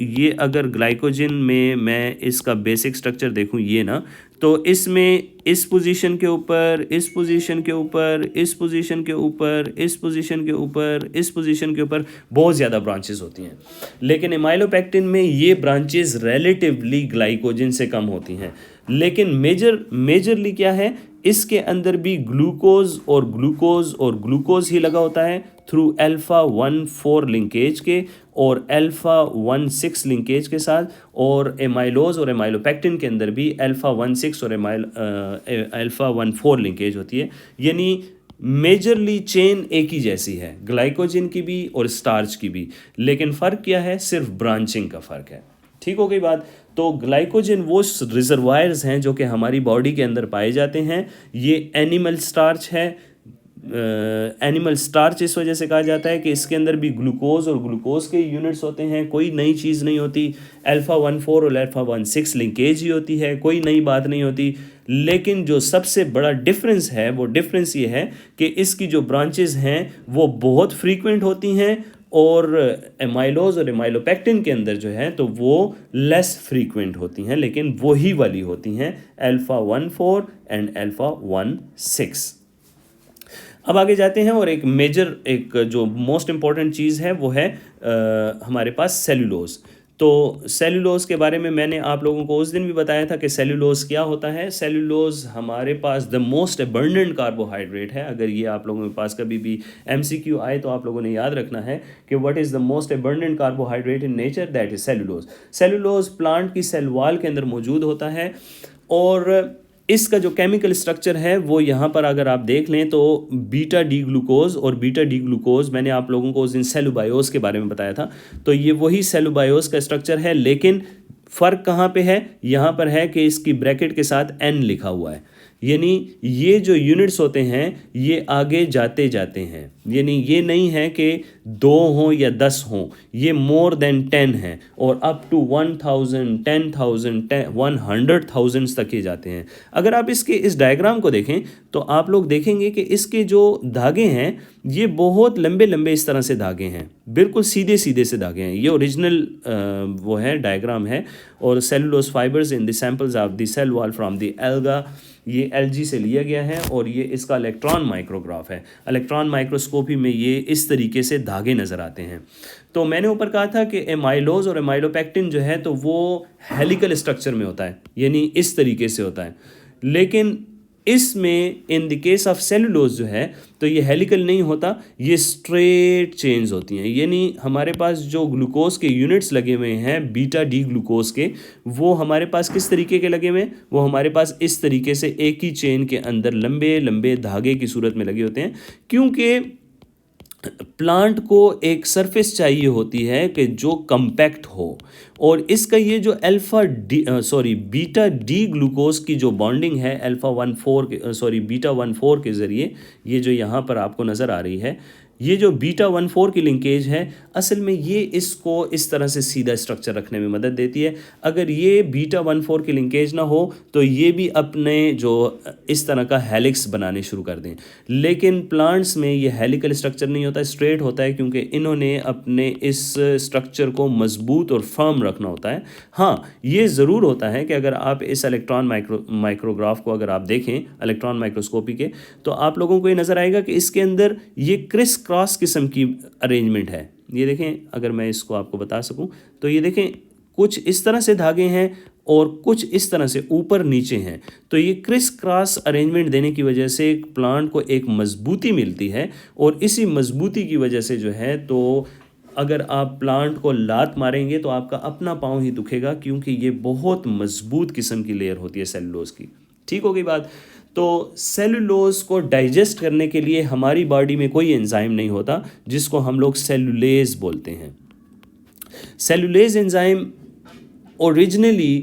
ये अगर ग्लाइकोजन में मैं इसका बेसिक स्ट्रक्चर देखूं ये ना, तो इसमें इस पोजीशन के ऊपर, इस पोजीशन के ऊपर, इस पोजीशन के ऊपर, इस पोजीशन के ऊपर, इस पोजीशन के ऊपर बहुत ज़्यादा ब्रांचेस होती हैं। लेकिन एमाइलोपेक्टिन में ये ब्रांचेस रिलेटिवली ग्लाइकोजन से कम होती हैं। लेकिन मेजरली क्या है, इसके अंदर भी ग्लूकोज और ग्लूकोज ही लगा होता है थ्रू अल्फा 1,4 लिंकेज के और अल्फा 1,6 लिंकेज के साथ, और एमाइलोज और एमाइलोपेक्टिन के अंदर भी अल्फा 1,6 और अल्फा 1,4 लिंकेज होती है। यानी मेजरली चेन एक ही जैसी है, ग्लाइकोजन की भी और स्टार्च की भी, लेकिन फ़र्क क्या है, सिर्फ ब्रांचिंग का फ़र्क है। ठीक हो गई बात। तो ग्लाइकोजन वो रिजर्वायर्स हैं जो कि हमारी बॉडी के अंदर पाए जाते हैं। ये एनिमल स्टार्च है। एनिमल स्टार्च इस वजह से कहा जाता है कि इसके अंदर भी ग्लूकोज और ग्लूकोज के यूनिट्स होते हैं, कोई नई चीज़ नहीं होती। अल्फा 1,4 और अल्फा 1,6 लिंकेज ही होती है, कोई नई बात नहीं होती। लेकिन जो सबसे बड़ा डिफरेंस है वो डिफरेंस ये है कि इसकी जो ब्रांचेस हैं वो बहुत फ्रीक्वेंट होती हैं, और एमाइलोज और एमाइलोपेक्टिन के अंदर जो है तो वो लेस फ्रीक्वेंट होती हैं, लेकिन वही वाली होती हैं अल्फा 1,4 एंड अल्फा 1,6। अब आगे जाते हैं, और एक जो मोस्ट इम्पॉर्टेंट चीज़ है वो है हमारे पास सेलुलोज। तो सेलुलोज के बारे में मैंने आप लोगों को उस दिन भी बताया था कि सेलुलोज क्या होता है। सेलुलोज हमारे पास द मोस्ट अबंडेंट कार्बोहाइड्रेट है। अगर ये आप लोगों के पास कभी भी MCQ आए तो आप लोगों ने याद रखना है कि what is the most abundant carbohydrate in nature, that is cellulose. Cellulose plant की सेल वॉल के अंदर मौजूद होता है, और इसका जो केमिकल स्ट्रक्चर है वो यहाँ पर अगर आप देख लें तो बीटा डी ग्लूकोज, और बीटा डी ग्लूकोज मैंने आप लोगों को उस दिन सेलुबायोस के बारे में बताया था। तो ये वही सेलुबायोस का स्ट्रक्चर है, लेकिन फ़र्क कहाँ पे है, यहाँ पर है कि इसकी ब्रैकेट के साथ N लिखा हुआ है। यानी ये जो यूनिट्स होते हैं ये आगे जाते जाते हैं, यानी ये नहीं है कि 2 हों या 10 हों, ये मोर देन 10 हैं और अप टू 1000, 10,000, 100,000 तक ये जाते हैं। अगर आप इसके इस डायग्राम को देखें तो आप लोग देखेंगे कि इसके जो धागे हैं ये बहुत लंबे लंबे इस तरह से धागे हैं, बिल्कुल सीधे सीधे से धागे हैं। ये ओरिजिनल वो है डायग्राम है। और cellulose fibres in the samples of the cell wall from the alga, ये एलजी से लिया गया है और ये इसका इलेक्ट्रॉन माइक्रोग्राफ है। इलेक्ट्रॉन माइक्रोस्कोपी में ये इस तरीके से धागे नज़र आते हैं। तो मैंने ऊपर कहा था कि एमाइलोज और एमाइलोपेक्टिन जो है तो वो हेलिकल स्ट्रक्चर में होता है, यानी इस तरीके से होता है। लेकिन इसमें in the case of cellulose जो है तो ये हेलिकल नहीं होता, ये स्ट्रेट चेन्स होती हैं। यानी हमारे पास जो ग्लूकोज के यूनिट्स लगे हुए हैं बीटा डी ग्लूकोज के, वो हमारे पास किस तरीके के लगे हुए हैं, वो हमारे पास इस तरीके से एक ही चेन के अंदर लंबे लंबे धागे की सूरत में लगे होते हैं। क्योंकि प्लांट को एक सरफेस चाहिए होती है कि जो कंपैक्ट हो, और इसका ये जो बीटा डी ग्लूकोज की जो बॉन्डिंग है बीटा 1,4 के ज़रिए, ये जो यहाँ पर आपको नज़र आ रही है, ये जो बीटा 1,4 की लिंकेज है असल में ये इसको इस तरह से सीधा स्ट्रक्चर रखने में मदद देती है। अगर ये बीटा 1,4 की लिंकेज ना हो तो ये भी अपने जो इस तरह का हेलिक्स बनाने शुरू कर दें। लेकिन प्लांट्स में ये हेलिकल स्ट्रक्चर नहीं होता, स्ट्रेट होता है, क्योंकि इन्होंने अपने इस स्ट्रक्चर को मजबूत और फर्म रखना होता है। हाँ, ये ज़रूर होता है कि अगर आप इस इलेक्ट्रॉन माइक्रोग्राफ को अगर आप देखें इलेक्ट्रॉन माइक्रोस्कोपी के, तो आप लोगों को ये नज़र आएगा कि इसके अंदर ये क्रिस क्रॉस किस्म की अरेंजमेंट है। ये देखें, अगर मैं इसको आपको बता सकूं तो ये देखें कुछ इस तरह से धागे हैं और कुछ इस तरह से ऊपर नीचे हैं। तो ये क्रिस क्रॉस अरेंजमेंट देने की वजह से प्लांट को एक मजबूती मिलती है, और इसी मजबूती की वजह से जो है तो अगर आप प्लांट को लात मारेंगे तो आपका अपना पाँव ही दुखेगा, क्योंकि ये बहुत मजबूत किस्म की लेयर होती है सेलुलोज की। ठीक हो गई बात। तो सेलुलोज को डाइजेस्ट करने के लिए हमारी बॉडी में कोई एंजाइम नहीं होता, जिसको हम लोग सेलुलेज बोलते हैं। सेलुलेज एंजाइम ओरिजिनली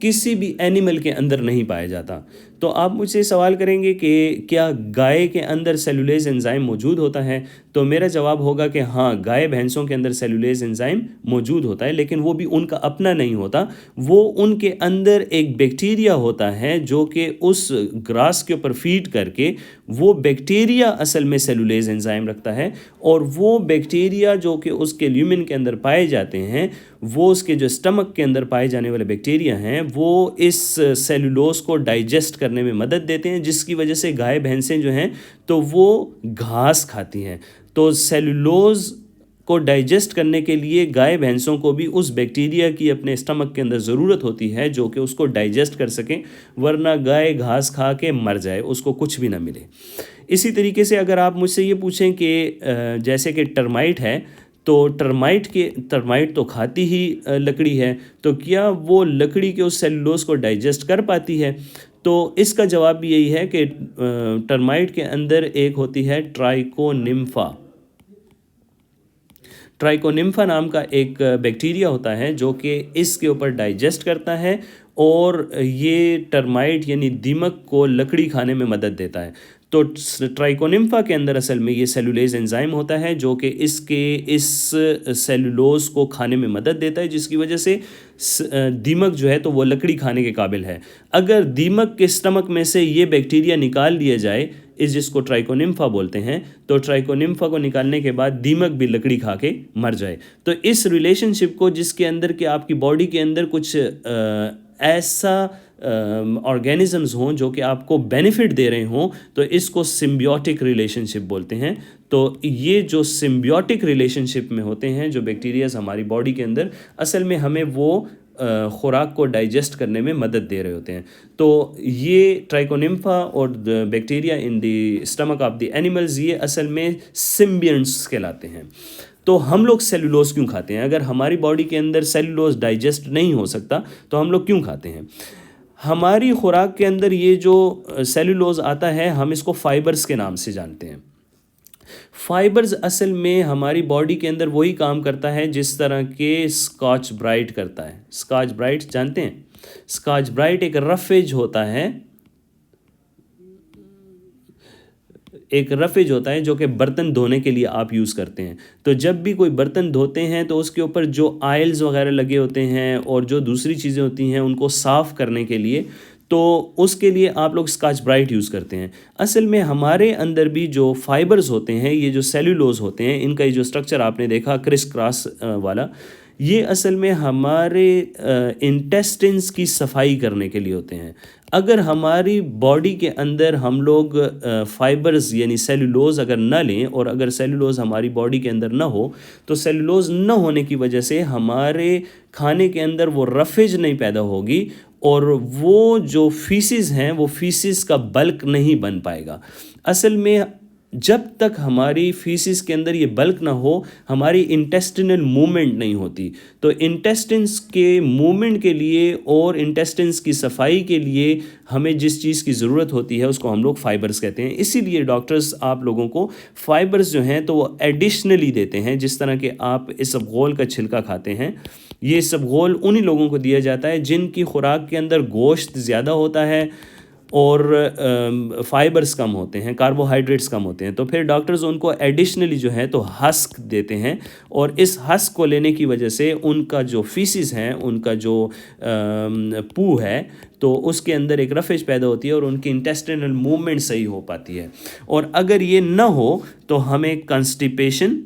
किसी भी एनिमल के अंदर नहीं पाया जाता। तो आप मुझसे सवाल करेंगे कि क्या गाय के अंदर सेलुलेज एंजाइम मौजूद होता है, तो मेरा जवाब होगा कि हाँ, गाय भैंसों के अंदर सेलुलेज एंजाइम मौजूद होता है, लेकिन वो भी उनका अपना नहीं होता। वो उनके अंदर एक बैक्टीरिया होता है जो कि उस ग्रास के ऊपर फीड करके वो बैक्टीरिया असल में सेलुलेज एंजाइम रखता है, और वो बैक्टीरिया जो कि उसके ल्यूमिन के अंदर पाए जाते हैं, वो उसके जो स्टमक के अंदर पाए जाने वाले बैक्टीरिया हैं, वो इस सेलुलोज को डाइजेस्ट करने में मदद देते हैं, जिसकी वजह से गाय भैंसें जो हैं तो वो घास खाती हैं। तो सेलुलोज को डाइजेस्ट करने के लिए गाय भैंसों को भी उस बैक्टीरिया की अपने स्टमक के अंदर ज़रूरत होती है जो कि उसको डाइजेस्ट कर सकें, वरना गाय घास खा के मर जाए, उसको कुछ भी ना मिले। इसी तरीके से अगर आप मुझसे ये पूछें कि जैसे कि टर्माइट है, तो टर्माइट तो खाती ही लकड़ी है, तो क्या वो लकड़ी के उस सेलुलोज को डाइजेस्ट कर पाती है? तो इसका जवाब भी यही है कि टर्माइट के अंदर एक होती है ट्राइकोनिम्फा नाम का एक बैक्टीरिया होता है जो कि इसके ऊपर डाइजेस्ट करता है, और ये टर्माइट यानी दीमक को लकड़ी खाने में मदद देता है। तो ट्राइकोनिम्फा के अंदर असल में ये सेलुलेज एंजाइम होता है जो कि इस सेलुलोज को खाने में मदद देता है, जिसकी वजह से दीमक जो है तो वो लकड़ी खाने के काबिल है। अगर दीमक के स्टमक में से ये बैक्टीरिया निकाल दिया जाए, जिसको ट्राइकोनिम्फा बोलते हैं, तो ट्राइकोनिम्फा को निकालने के बाद दीमक भी लकड़ी खा के मर जाए। तो इस रिलेशनशिप को, जिसके अंदर कि आपकी बॉडी के अंदर कुछ ऐसा ऑर्गेनिजम्स हों जो कि आपको बेनिफिट दे रहे हों, तो इसको सिम्बियोटिक रिलेशनशिप बोलते हैं। तो ये जो सिम्बियोटिक रिलेशनशिप में होते हैं जो बैक्टीरियाज हमारी बॉडी के अंदर, असल में हमें वो खुराक को डाइजेस्ट करने में मदद दे रहे होते हैं। तो ये ट्राइकोनिम्फा और bacteria in the stomach of the animals, ये असल में सिम्बियंट्स कहलाते हैं। तो हम लोग सेलुलोज क्यों खाते हैं? अगर हमारी बॉडी के अंदर सेलुलोज डाइजेस्ट नहीं हो सकता तो हम लोग क्यों खाते हैं? हमारी खुराक के अंदर ये जो सेलुलोज आता है, हम इसको फाइबर्स के नाम से जानते हैं। फाइबर्स असल में हमारी बॉडी के अंदर वही काम करता है जिस तरह के स्कॉच ब्राइट करता है। स्कॉच ब्राइट जानते हैं? स्कॉच ब्राइट एक रफ एज होता है, एक रफेज होता है जो कि बर्तन धोने के लिए आप यूज़ करते हैं। तो जब भी कोई बर्तन धोते हैं तो उसके ऊपर जो आयल्स वगैरह लगे होते हैं और जो दूसरी चीज़ें होती हैं उनको साफ़ करने के लिए, तो उसके लिए आप लोग स्कॉच ब्राइट यूज़ करते हैं। असल में हमारे अंदर भी जो फाइबर्स होते हैं, ये जो सेल्यूलोज होते हैं, इनका ये जो स्ट्रक्चर आपने देखा क्रिस क्रॉस वाला, ये असल में हमारे इंटेस्टिन्स की सफाई करने के लिए होते हैं। अगर हमारी बॉडी के अंदर हम लोग फाइबर्स यानी सेल्यूलोज अगर ना लें, और अगर सेल्यूलोज हमारी बॉडी के अंदर ना हो, तो सेल्यूलोज न होने की वजह से हमारे खाने के अंदर वो रफेज नहीं पैदा होगी, और वो जो फीसिस हैं वो फीसिस का बल्क नहीं बन पाएगा। असल में जब तक हमारी फीसिस के अंदर ये बल्क ना हो, हमारी इंटेस्टिनल मूवमेंट नहीं होती। तो इंटेस्टिन्स के मूवमेंट के लिए और इंटेस्टिन्स की सफाई के लिए हमें जिस चीज़ की ज़रूरत होती है उसको हम लोग फाइबर्स कहते हैं। इसीलिए डॉक्टर्स आप लोगों को फाइबर्स जो हैं तो वो एडिशनली देते हैं। जिस तरह के आप इसबगोल का छिलका खाते हैं, ये इसबगोल उन्हीं लोगों को दिया जाता है जिनकी खुराक के अंदर गोश्त ज़्यादा होता है और फाइबर्स कम होते हैं, कार्बोहाइड्रेट्स कम होते हैं। तो फिर डॉक्टर्स उनको एडिशनली जो है तो हस्क देते हैं, और इस हस्क को लेने की वजह से उनका जो फीसिस है, उनका जो पू है, तो उसके अंदर एक रफेज पैदा होती है और उनकी इंटेस्टिनल मूवमेंट सही हो पाती है। और अगर ये ना हो तो हमें कंस्टिपेशन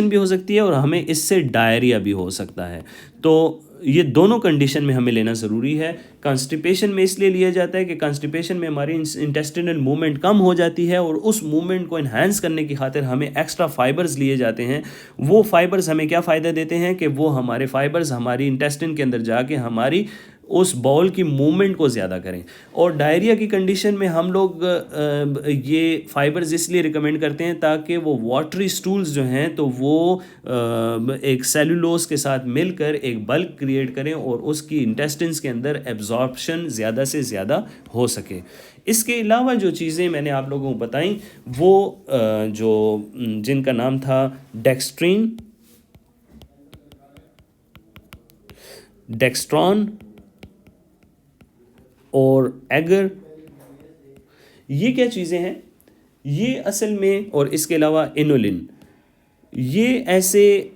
भी हो सकती है और हमें इससे डायरिया भी हो सकता है। तो ये दोनों कंडीशन में हमें लेना ज़रूरी है। कंस्टिपेशन में इसलिए लिया जाता है कि कंस्टिपेशन में हमारी इंटेस्टिनल मूवमेंट कम हो जाती है, और उस मूवमेंट को इन्हांस करने की खातिर हमें एक्स्ट्रा फाइबर्स लिए जाते हैं। वो फाइबर्स हमें क्या फ़ायदा देते हैं कि वो हमारे फाइबर्स हमारी इंटेस्टिन के अंदर जाके हमारी उस बाउल की मूवमेंट को ज़्यादा करें। और डायरिया की कंडीशन में हम लोग ये फाइबर्स इसलिए रिकमेंड करते हैं ताकि वो वाटरी स्टूल्स जो हैं तो वो एक सेलुलोज के साथ मिलकर एक बल्क क्रिएट करें और उसकी इंटेस्टिन्स के अंदर एब्जॉर्प्शन ज़्यादा से ज़्यादा हो सके। इसके अलावा जो चीज़ें मैंने आप लोगों को बताई वो जो जिनका नाम था डेक्स्ट्रॉन और एगर, ये क्या चीज़ें हैं? ये असल में, और इसके अलावा इनुलिन, ये ऐसे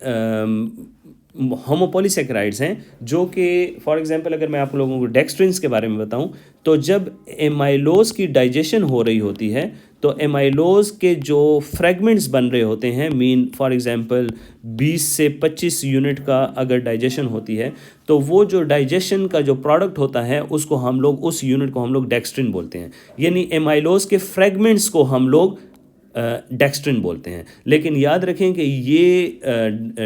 होमोपॉलीसेकेराइड्स हैं जो कि फॉर एग्जांपल अगर मैं आप लोगों को डेक्स्ट्रिन्स के बारे में बताऊं, तो जब एमाइलोज की डाइजेशन हो रही होती है तो एमाइलोज के जो फ्रेगमेंट्स बन रहे होते हैं, मीन फॉर एग्जांपल 20 से 25 यूनिट का अगर डाइजेशन होती है, तो वो जो डाइजेशन का जो प्रोडक्ट होता है उसको हम लोग, उस यूनिट को हम लोग डेक्स्ट्रिन बोलते हैं। यानी एमाइलोज के फ्रेगमेंट्स को हम लोग डेक्स्ट्रिन बोलते हैं। लेकिन याद रखें कि ये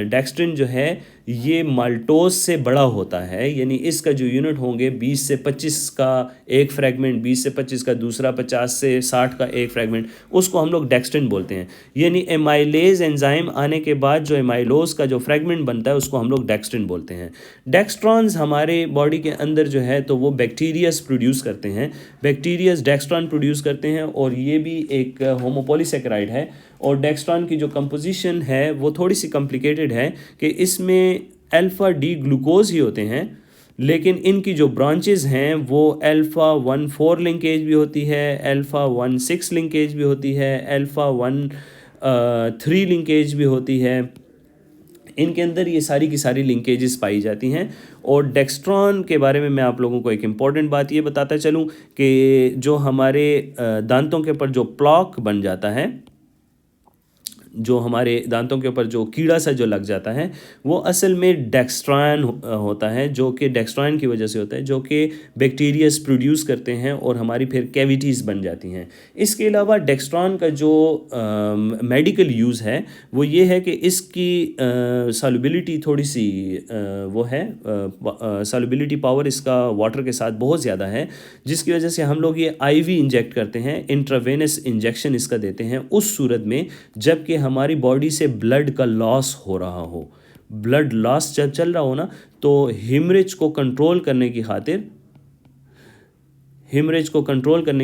डेक्स्ट्रिन जो है ये माल्टोज से बड़ा होता है, यानी इसका जो यूनिट होंगे 20 से 25 का एक फ्रेगमेंट, 20 से 25 का दूसरा, 50 से 60 का एक फ्रेगमेंट, उसको हम लोग डेक्स्ट्रिन बोलते हैं। यानी एमाइलेज एंजाइम आने के बाद जो एमाइलोज का जो फ्रेगमेंट बनता है उसको हम लोग डेक्स्ट्रिन बोलते हैं। डेक्स्ट्रॉन्स हमारे बॉडी के अंदर जो है तो वो बैक्टीरियाज प्रोड्यूस करते हैं, बैक्टीरियाज डेक्स्ट्रॉन प्रोड्यूस करते हैं, और ये भी एक होमोपॉलीसेकेराइड है। और डेक्स्ट्रॉन की जो कंपोजिशन है वो थोड़ी सी कॉम्प्लिकेटेड है कि इसमें अल्फ़ा डी ग्लूकोज ही होते हैं, लेकिन इनकी जो ब्रांचेस हैं वो अल्फ़ा 1,4 लिंकेज भी होती है, अल्फ़ा 1,6 लिंकेज भी होती है, अल्फ़ा 1,3 लिंकेज भी होती है। इनके अंदर ये सारी की सारी लिंकेजेस पाई जाती हैं। और डेक्स्ट्रॉन के बारे में मैं आप लोगों को एक इम्पॉर्टेंट बात ये बताता चलूँ कि जो हमारे दांतों के ऊपर जो प्लॉक बन जाता है, जो हमारे दांतों के ऊपर जो कीड़ा सा जो लग जाता है, वो असल में डेक्स्ट्रॉन होता है, जो कि डेक्स्ट्रॉन की वजह से होता है, जो कि बैक्टीरियाज प्रोड्यूस करते हैं और हमारी फिर कैविटीज़ बन जाती हैं। इसके अलावा डेक्स्ट्रॉन का जो मेडिकल यूज़ है वो ये है कि इसकी सॉल्युबिलिटी थोड़ी सी वो है, सॉल्युबिलिटी पावर इसका वाटर के साथ बहुत ज़्यादा है, जिसकी वजह से हम लोग ये आईवी इंजेक्ट करते हैं, इंट्रावेनस इंजेक्शन इसका देते हैं उस सूरत में जबकि हमारी बॉडी से ब्लड का लॉस हो रहा हो। ब्लड लॉस जब चल रहा हो ना, तो हिमरेज को कंट्रोल करने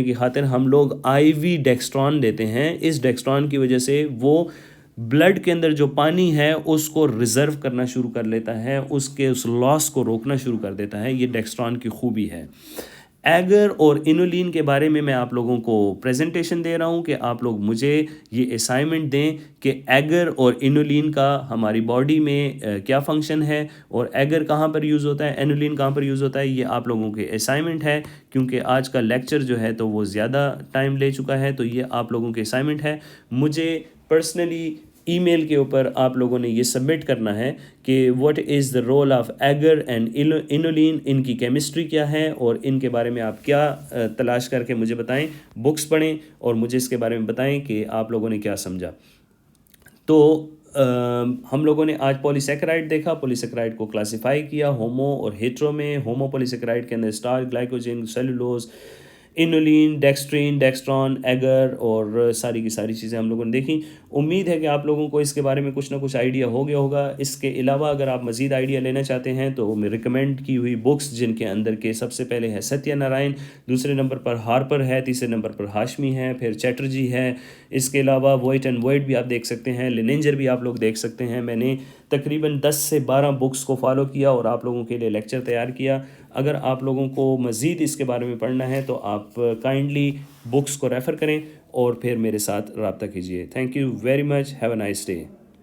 की खातिर हम लोग आईवी डेक्स्ट्रॉन देते हैं। इस डेक्स्ट्रॉन की वजह से वो ब्लड के अंदर जो पानी है उसको रिजर्व करना शुरू कर लेता है, उस लॉस को रोकना शुरू कर देता है। ये डेक्स्ट्रॉन की खूबी है। एगर और इनुलिन के बारे में मैं आप लोगों को प्रेजेंटेशन दे रहा हूँ कि आप लोग मुझे ये असाइनमेंट दें कि एगर और इनुलिन का हमारी बॉडी में क्या फंक्शन है और एगर कहाँ पर यूज़ होता है, इनुलिन कहाँ पर यूज़ होता है। ये आप लोगों के असाइनमेंट है, क्योंकि आज का लेक्चर जो है तो वो ज़्यादा टाइम ले चुका है, तो ये आप लोगों के असाइनमेंट है। मुझे पर्सनली ईमेल के ऊपर आप लोगों ने ये सबमिट करना है कि what is the role of agar and inulin, इनकी केमिस्ट्री क्या है और इनके बारे में आप क्या तलाश करके मुझे बताएं, बुक्स पढ़ें और मुझे इसके बारे में बताएं कि आप लोगों ने क्या समझा। तो हम लोगों ने आज पॉलीसेकेराइड देखा, पॉलीसेकेराइड को क्लासिफाई किया होमो और हेट्रो में। होमो पॉलीसेकेराइड के अंदर starch, glycogen, cellulose, inulin, dextrin, dextran, agar और सारी की सारी चीज़ें हम लोगों ने देखी। उम्मीद है कि आप लोगों को इसके बारे में कुछ ना कुछ आइडिया हो गया होगा। इसके अलावा अगर आप मज़ीद आइडिया लेना चाहते हैं तो मैं रिकमेंड की हुई बुक्स, जिनके अंदर के सबसे पहले है सत्यनारायण, दूसरे नंबर पर हार्पर है, तीसरे नंबर पर हाशमी है, फिर चैटर्जी है। इसके अलावा वॉइट एंड वॉइट भी आप देख सकते हैं, लिनेंजर भी आप लोग देख सकते हैं। मैंने तकरीबन 10 से 12 बुक्स को फॉलो किया और आप लोगों के लिए लेक्चर तैयार किया। अगर आप लोगों को मज़ीद इसके बारे में पढ़ना है तो आप काइंडली बुक्स को रेफ़र करें और फिर मेरे साथ रब्ता कीजिए। Thank you very much, have a nice day.